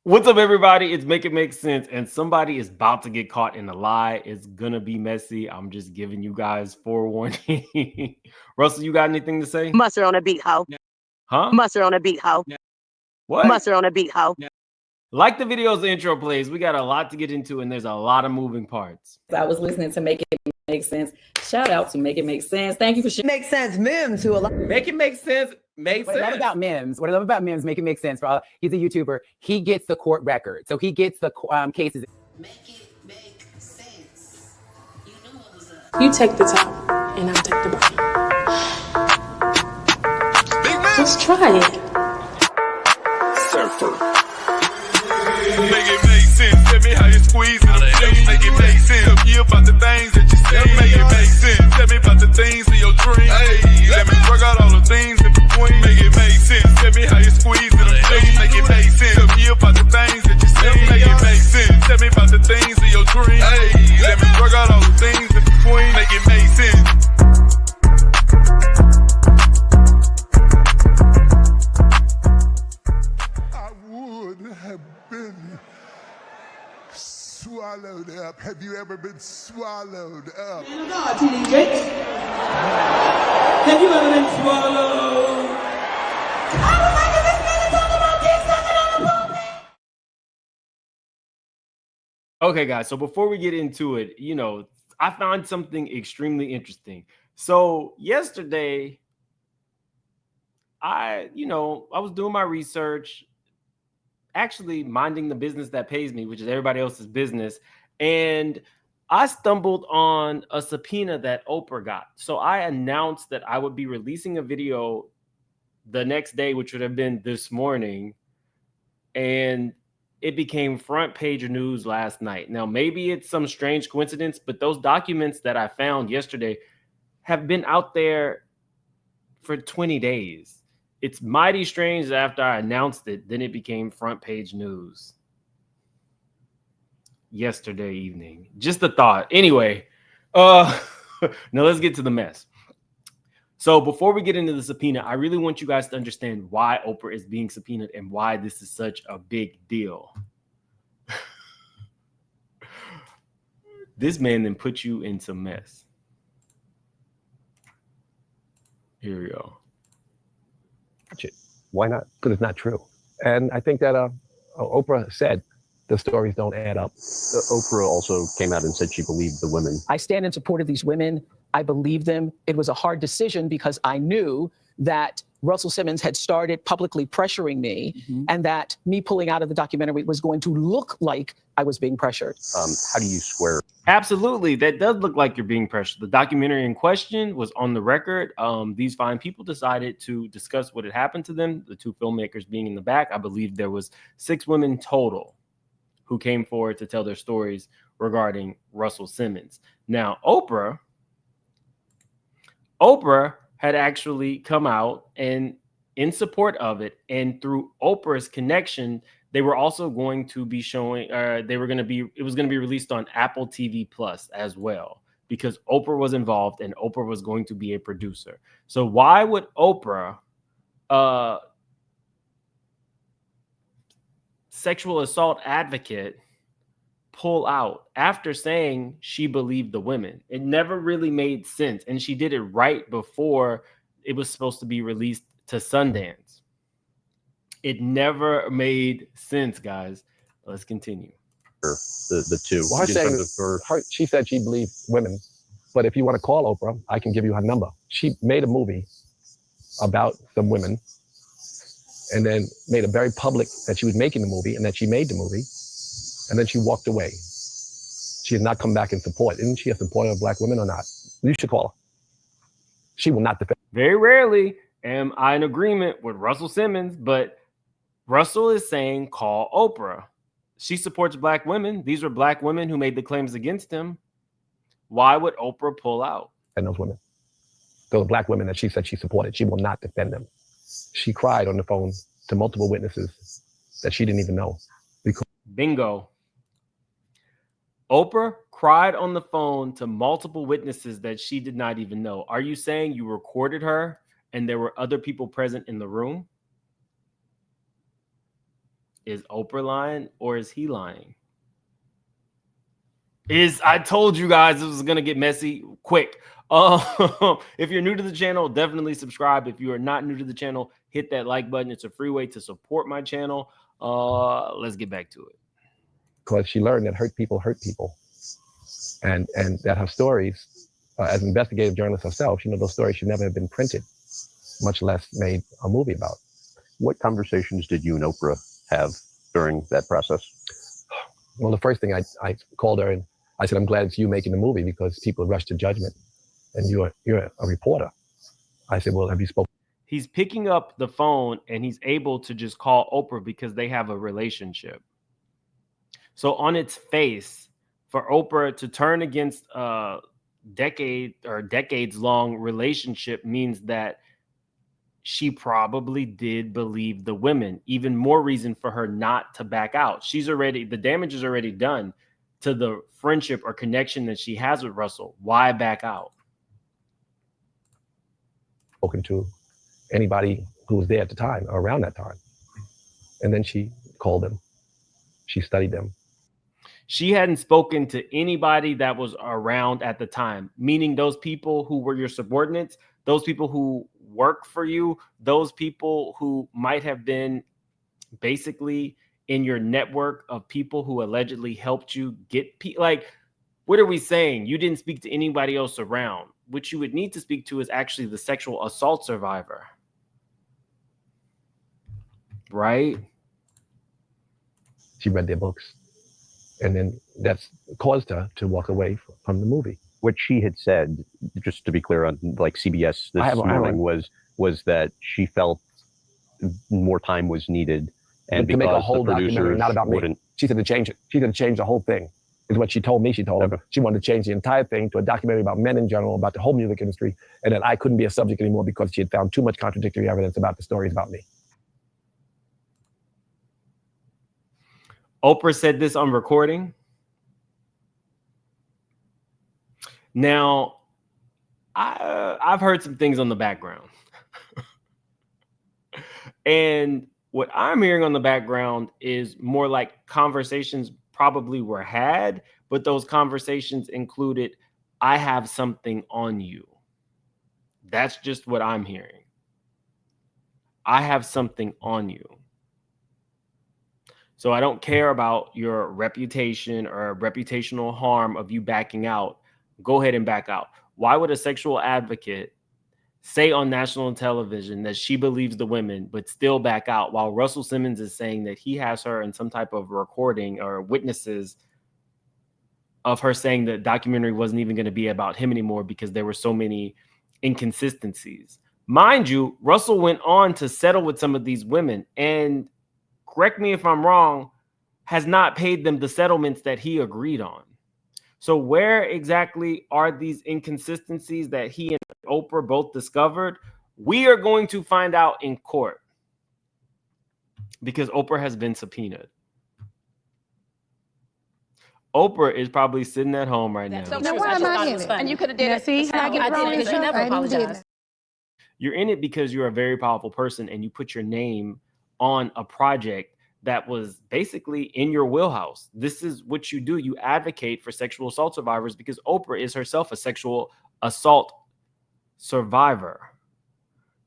What's up, everybody? It's Make It Make Sense, and somebody is about to get caught in a lie. It's gonna be messy. I'm just giving you guys forewarning. Russell, you got anything to say? Mustard on a beat, hoe. Huh? Mustard on a beat, hoe. What? Mustard on a beat, hoe. Like the video's intro plays, we got a lot to get into, and there's a lot of moving parts. I was listening to Make It Make Sense. Shout out to Make It Make Sense. Thank you for sharing. Make sense, Mims, who a lot. Make it make sense. Make What I love sense. about Mims, Make It Make Sense. He's a YouTuber. He gets the court record. So he gets the cases. Make it make sense. You knew what was up. You take the top, and I'll take the bottom. Just try it. Make it make sense. Tell me how you squeeze it. Make it make sense. Tell me about the things that you say. Make it make sense. Tell me about the things in your dreams. Hey, let me work out all the things in between. Make it make sense. Tell me how you squeeze it. Make it make sense. Tell me about the things that you say. Make it make sense. Tell me about the things in your dreams. Hey, let me work out all the things in between. Make it make sense. I would have been swallowed up. Have you ever been swallowed up? God, TD Jakes. Have you ever been swallowed? I would like to this man to talk about dick sucking on the pulpit. Okay, guys, so before we get into it, I found something extremely interesting. So yesterday, I was doing my research, actually minding the business that pays me, which is everybody else's business. And I stumbled on a subpoena that Oprah got. So I announced that I would be releasing a video the next day, which would have been this morning. And it became front page news last night. Now, maybe it's some strange coincidence, but those documents that I found yesterday have been out there for 20 days. It's mighty strange that after I announced it, then it became front page news yesterday evening. Just a thought. Anyway, now let's get to the mess. So before we get into the subpoena, I really want you guys to understand why Oprah is being subpoenaed and why this is such a big deal. This man then put you in some mess. Here we go. Why not? Because it's not true. And I think that Oprah said the stories don't add up. Oprah also came out and said she believed the women. I stand in support of these women. I believe them. It was a hard decision because I knew that Russell Simmons had started publicly pressuring me and that me pulling out of the documentary was going to look like I was being pressured. How do you square? Absolutely. That does look like you're being pressured. The documentary in question was on the record. These fine people decided to discuss what had happened to them, the two filmmakers being in the back. I believe there was 6 women total who came forward to tell their stories regarding Russell Simmons. Now, Oprah had actually come out and in support of it. And through Oprah's connection, they were also going to be showing, it was going to be released on Apple TV Plus as well, because Oprah was involved and Oprah was going to be a producer. So why would Oprah, sexual assault advocate, pull out after saying she believed the women? It never really made sense. And she did it right before it was supposed to be released to Sundance. It never made sense, guys. Let's continue. The two. Well, she said she believed women. But if you want to call Oprah, I can give you her number. She made a movie about some women and then made it very public that she was making the movie and that she made the movie. And then she walked away. She has not come back in support. Isn't she a supporter of Black women or not? You should call her. She will not defend. Very rarely am I in agreement with Russell Simmons, but Russell is saying call Oprah. She supports Black women. These are Black women who made the claims against him. Why would Oprah pull out? And those women, those Black women that she said she supported, she will not defend them. She cried on the phone to multiple witnesses that she didn't even know. Bingo. Oprah cried on the phone to multiple witnesses that she did not even know. Are you saying you recorded her and there were other people present in the room? Is Oprah lying or is he lying? I told you guys this was gonna get messy quick. If you're new to the channel, definitely subscribe. If you are not new to the channel, hit that like button. It's a free way to support my channel. Let's get back to it. Because she learned that hurt people, and that her stories, as an investigative journalist herself, those stories should never have been printed, much less made a movie about. What conversations did you and Oprah have during that process? Well, the first thing I called her and I said, I'm glad it's you making the movie because people rush to judgment and you're a reporter. I said, well, have you spoken? He's picking up the phone and he's able to just call Oprah because they have a relationship. So on its face, for Oprah to turn against a decades long relationship means that she probably did believe the women. Even more reason for her not to back out. The damage is already done to the friendship or connection that she has with Russell. Why back out? Spoken to anybody who was there at the time or around that time. And then she called them. She studied them. She hadn't spoken to anybody that was around at the time, meaning those people who were your subordinates, those people who work for you, those people who might have been basically in your network of people who allegedly helped you get like, what are we saying? You didn't speak to anybody else around. What you would need to speak to is actually the sexual assault survivor. Right? She read their books. And then that's caused her to walk away from the movie. What she had said, just to be clear on like CBS this morning, was that she felt more time was needed, and to make a because whole the documentary, producers not about me. wouldn't. She said to change it. She said to change the whole thing. Is what she told me. She told him she wanted to change the entire thing to a documentary about men in general, about the whole music industry, and that I couldn't be a subject anymore because she had found too much contradictory evidence about the stories about me. Oprah said this on recording. Now, I've heard some things on the background. And what I'm hearing on the background is more like conversations probably were had, but those conversations included, I have something on you. That's just what I'm hearing. I have something on you. So I don't care about your reputation or reputational harm of you backing out. Go ahead and back out. Why would a sexual advocate say on national television that she believes the women, but still back out while Russell Simmons is saying that he has her in some type of recording or witnesses of her saying the documentary wasn't even going to be about him anymore because there were so many inconsistencies. Mind you, Russell went on to settle with some of these women and, correct me if I'm wrong, has not paid them the settlements that he agreed on. So where exactly are these inconsistencies that he and Oprah both discovered? We are going to find out in court because Oprah has been subpoenaed. Oprah is probably sitting at home right now. Now, why am I in it? And you could have did it. See how I get thrown in never apologized. You're in it because you're a very powerful person and you put your name on a project that was basically in your wheelhouse. This is what you do. You advocate for sexual assault survivors because Oprah is herself a sexual assault survivor.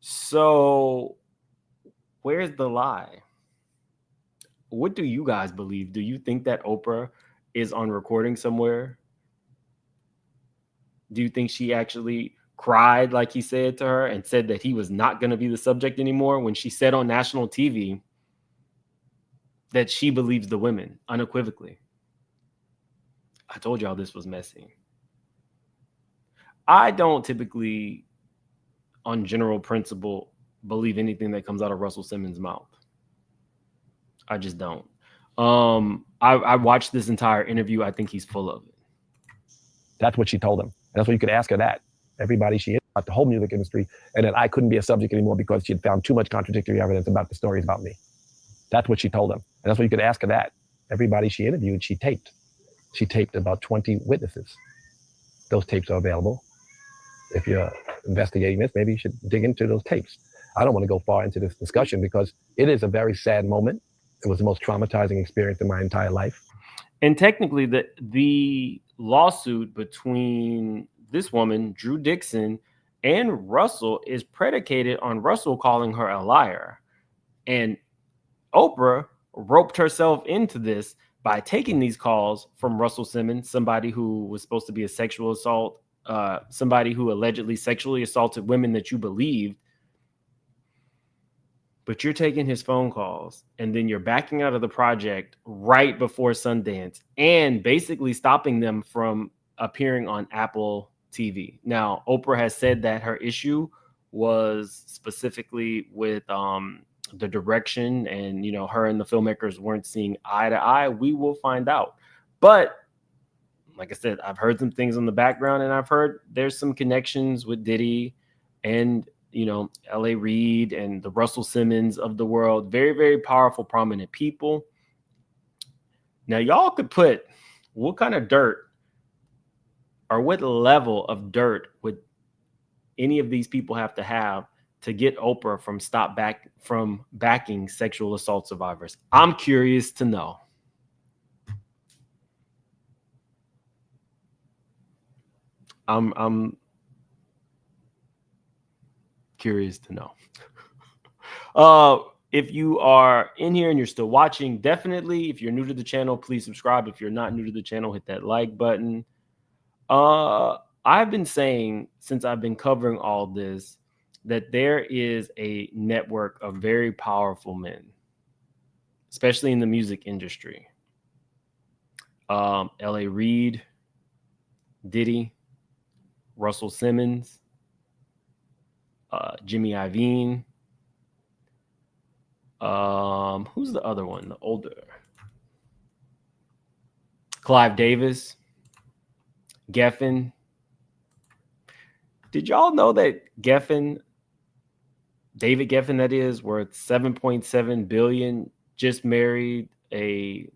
So where's the lie? What do you guys believe? Do you think that Oprah is on recording somewhere? Do you think she actually cried like he said to her and said that he was not going to be the subject anymore when she said on national TV that she believes the women unequivocally? I told y'all this was messy. I don't typically, on general principle, believe anything that comes out of Russell Simmons' mouth. I just don't. I watched this entire interview. I think he's full of it. That's what she told him. That's what you could ask her that. Everybody she is about the whole music industry, and that I couldn't be a subject anymore because she had found too much contradictory evidence about the stories about me. That's what she told him. And that's what you could ask her that. Everybody she interviewed, she taped. She taped about 20 witnesses. Those tapes are available. If you're investigating this, maybe you should dig into those tapes. I don't want to go far into this discussion because it is a very sad moment. It was the most traumatizing experience in my entire life. And technically, the lawsuit between this woman, Drew Dixon, and Russell is predicated on Russell calling her a liar. And Oprah roped herself into this by taking these calls from Russell Simmons, somebody who was supposed to be a sexual assault, somebody who allegedly sexually assaulted women that you believed. But you're taking his phone calls and then you're backing out of the project right before Sundance and basically stopping them from appearing on Apple TV. Now, Oprah has said that her issue was specifically with the direction, and her and the filmmakers weren't seeing eye to eye. We will find out. But like I said, I've heard some things on the background, and I've heard there's some connections with Diddy and L.A. Reid and the Russell Simmons of the world. Very, very powerful, prominent people. Now, y'all could put what kind of dirt or what level of dirt would any of these people have to get Oprah from backing sexual assault survivors? I'm curious to know. I'm curious to know. If you are in here and you're still watching, definitely, if you're new to the channel, please subscribe. If you're not new to the channel, hit that like button. I've been saying since I've been covering all this that there is a network of very powerful men, especially in the music industry. L.A. Reid, Diddy, Russell Simmons, Jimmy Iovine. Who's the other one? The older. Clive Davis, Geffen. Did y'all know that Geffen, David Geffen, that is, worth $7.7 billion, just married a,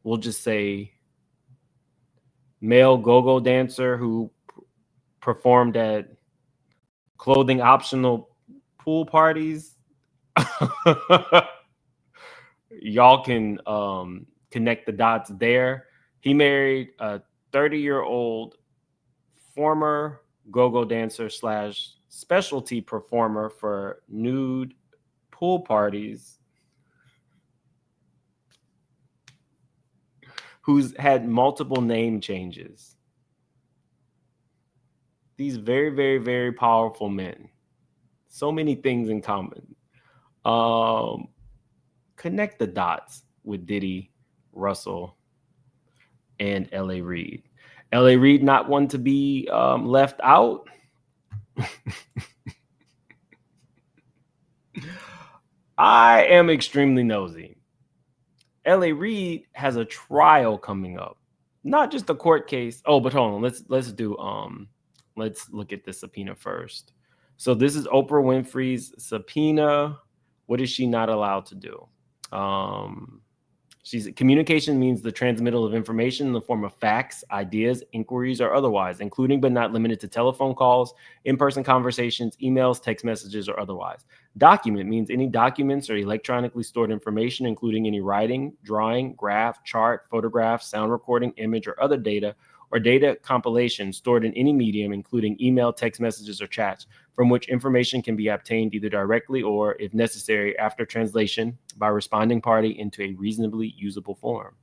we'll just say, male go-go dancer who performed at clothing optional pool parties? Y'all can connect the dots there. He married a 30-year-old former go-go dancer / specialty performer for nude pool parties who's had multiple name changes. These very, very, very powerful men. So many things in common. Connect the dots with Diddy, Russell, and L.A. Reid. L.A. Reid, not one to be left out. I am extremely nosy. L.A. Reid has a trial coming up, not just a court case. Oh, but hold on. Let's look at the subpoena first. So this is Oprah Winfrey's subpoena. What is she not allowed to do? Communication means the transmittal of information in the form of facts, ideas, inquiries, or otherwise, including but not limited to telephone calls, in-person conversations, emails, text messages, or otherwise. Document means any documents or electronically stored information, including any writing, drawing, graph, chart, photograph, sound recording, image, or other data, or data compilation stored in any medium, including email, text messages, or chats, from which information can be obtained either directly or, if necessary, after translation by a responding party into a reasonably usable form.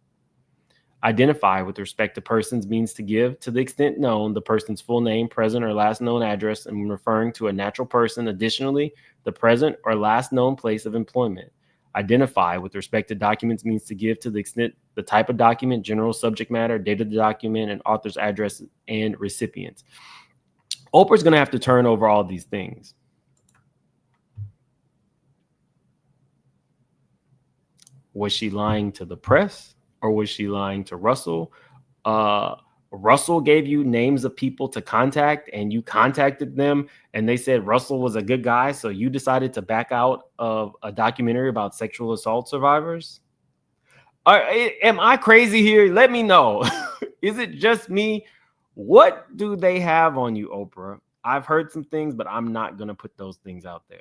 Identify with respect to persons means to give, to the extent known, the person's full name, present or last known address, and when referring to a natural person, additionally, the present or last known place of employment. Identify with respect to documents means to give, to the extent, the type of document, general subject matter, date of the document, and author's address and recipients. Oprah's going to have to turn over all these things. Was she lying to the press, or was she lying to Russell? Russell gave you names of people to contact, and you contacted them, and they said Russell was a good guy, so you decided to back out of a documentary about sexual assault survivors? Am I crazy here? Let me know. Is it just me? What do they have on you, Oprah? I've heard some things, but I'm not going to put those things out there.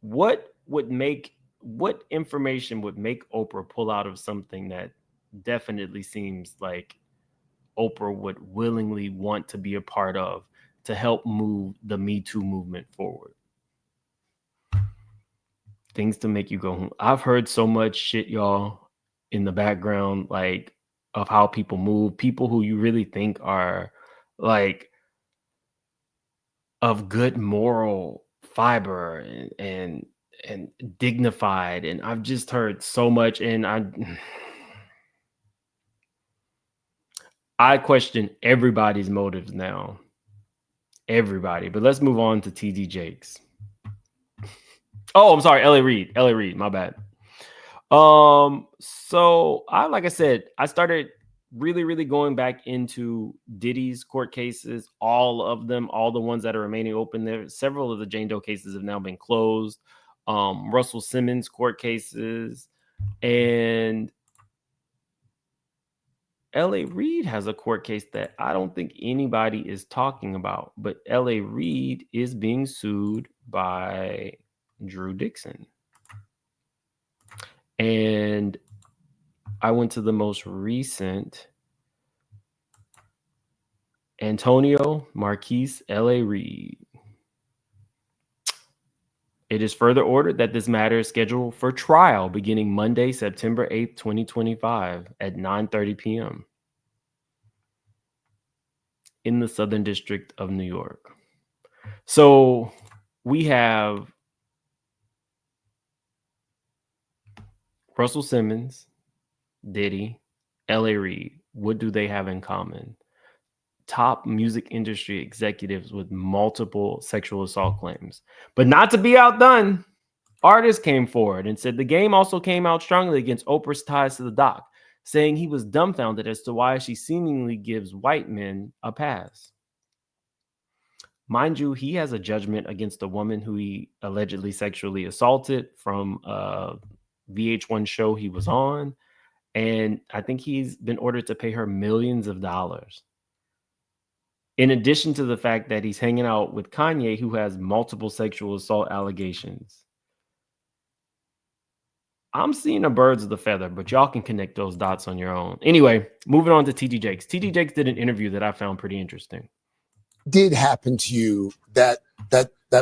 what information would make Oprah pull out of something that definitely seems like Oprah would willingly want to be a part of to help move the Me Too movement forward? Things to make you go, I've heard so much shit, y'all, in the background, like, of how people move, people who you really think are like of good moral fiber and dignified. And I've just heard so much, and I question everybody's motives now. Everybody. But let's move on to TD Jakes. Oh, I'm sorry, L.A. Reid, my bad. So like I said, I started really going back into Diddy's court cases, all of them, all the ones that are remaining open. There, several of the Jane Doe cases have now been closed. Russell Simmons court cases, and L.A. Reid has a court case that I don't think anybody is talking about, but L.A. Reid is being sued by Drew Dixon. And I went to the most recent Antonio Marquise L.A. Reid. It is further ordered that this matter is scheduled for trial beginning Monday, September 8th, 2025 at 9:30 p.m. in the Southern District of New York. So we have Russell Simmons, Diddy, L.A. Reid. What do they have in common? Top music industry executives with multiple sexual assault claims. But not to be outdone, artists came forward and said the game also came out strongly against Oprah's ties to the doc, saying he was dumbfounded as to why she seemingly gives white men a pass. Mind you, he has a judgment against a woman who he allegedly sexually assaulted from a VH1 show he was on. And I think he's been ordered to pay her millions of dollars. In addition to the fact that he's hanging out with Kanye, who has multiple sexual assault allegations. I'm seeing a birds of the feather, but y'all can connect those dots on your own. Anyway, moving on to TD Jakes. TD Jakes did an interview that I found pretty interesting. Did happen to you that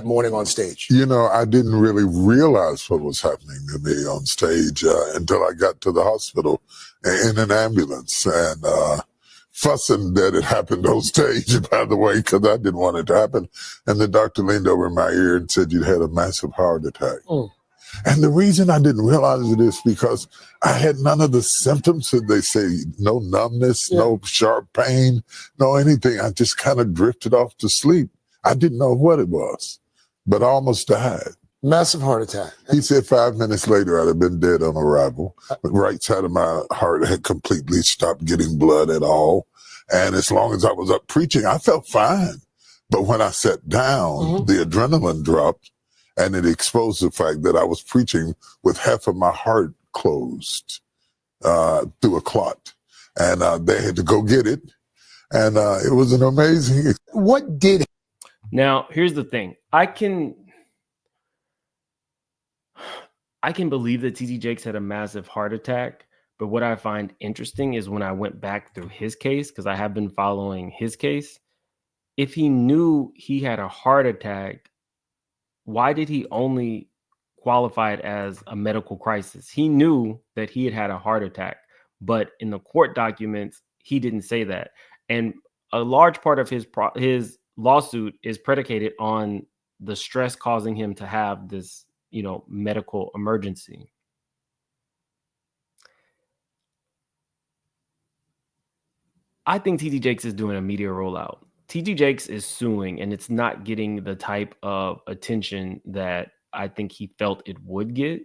morning on stage? You know, I didn't really realize what was happening to me on stage until I got to the hospital in an ambulance and fussing that it happened on stage, by the way, because I didn't want it to happen. And the doctor leaned over my ear and said, "You had a massive heart attack." Oh. And the reason I didn't realize it is because I had none of the symptoms that they say, no numbness, no sharp pain, no anything. I just kind of drifted off to sleep. I didn't know what it was, but I almost died. Massive heart attack. He said 5 minutes later, I'd have been dead on arrival. The right side of my heart had completely stopped getting blood at all. And as long as I was up preaching, I felt fine. But when I sat down, the adrenaline dropped, and it exposed the fact that I was preaching with half of my heart closed through a clot. And they had to go get it. And it was an amazing. What did? Now, here's the thing. I can believe that TD Jakes had a massive heart attack, but what I find interesting is when I went back through his case, because I have been following his case, if he knew he had a heart attack, why did he only qualify it as a medical crisis? He knew that he had a heart attack, but in the court documents, he didn't say that. And a large part of his lawsuit is predicated on the stress causing him to have this, medical emergency. I think TD Jakes is doing a media rollout. TD Jakes is suing, and it's not getting the type of attention that I think he felt it would get.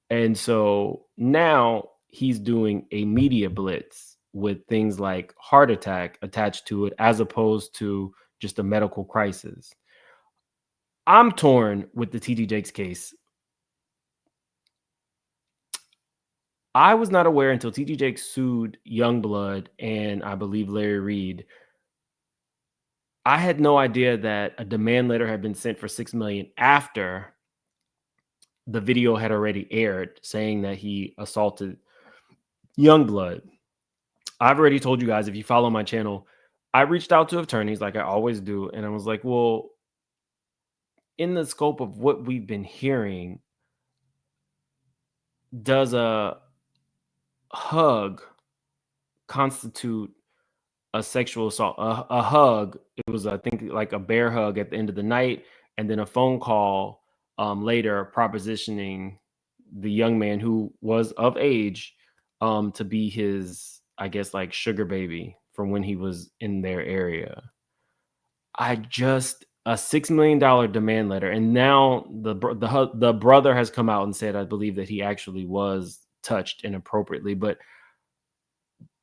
And so now he's doing a media blitz with things like heart attack attached to it, as opposed to just a medical crisis. I'm torn with the TD Jakes case. I was not aware until TD Jakes sued Youngblood and I believe Larry Reid. I had no idea that a demand letter had been sent for $6 million after the video had already aired saying that he assaulted Youngblood. I've already told you guys, if you follow my channel, I reached out to attorneys like I always do. And I was like, well, in the scope of what we've been hearing, does a hug constitute a sexual assault? A hug, it was, I think, like a bear hug at the end of the night, and then a phone call later propositioning the young man who was of age to be his, I guess, like sugar baby from when he was in their area. A $6 million demand letter, and now the brother has come out and said, I believe that he actually was touched inappropriately, but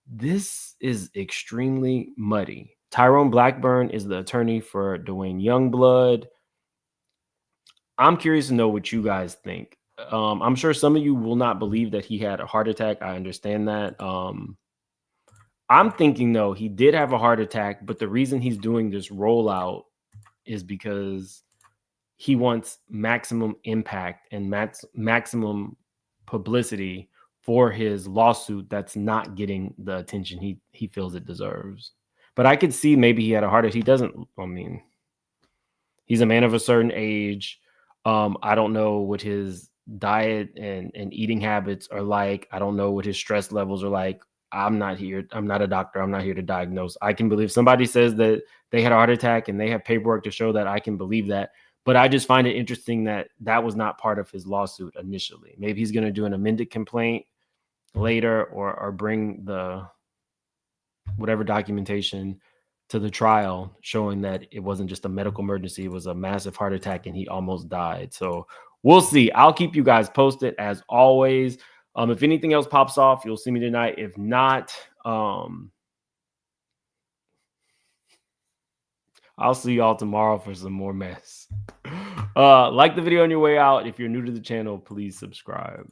this is extremely muddy. Tyrone Blackburn is the attorney for Dwayne Youngblood. I'm curious to know what you guys think. I'm sure some of you will not believe that he had a heart attack. I understand that. I'm thinking, though, he did have a heart attack, but the reason he's doing this rollout is because he wants maximum impact and maximum publicity for his lawsuit that's not getting the attention he feels it deserves. But I could see maybe he had a heart attack. He doesn't, I mean, he's a man of a certain age. I don't know what his diet and eating habits are like. I don't know what his stress levels are like. I'm not a doctor. I'm not here to diagnose. I can believe somebody says that they had a heart attack and they have paperwork to show that. I can believe that. But I just find it interesting that that was not part of his lawsuit initially. Maybe he's going to do an amended complaint later or bring the whatever documentation to the trial showing that it wasn't just a medical emergency. It was a massive heart attack and he almost died. So we'll see. I'll keep you guys posted as always. If anything else pops off, you'll see me tonight. If not, I'll see y'all tomorrow for some more mess. Like the video on your way out. If you're new to the channel, please subscribe.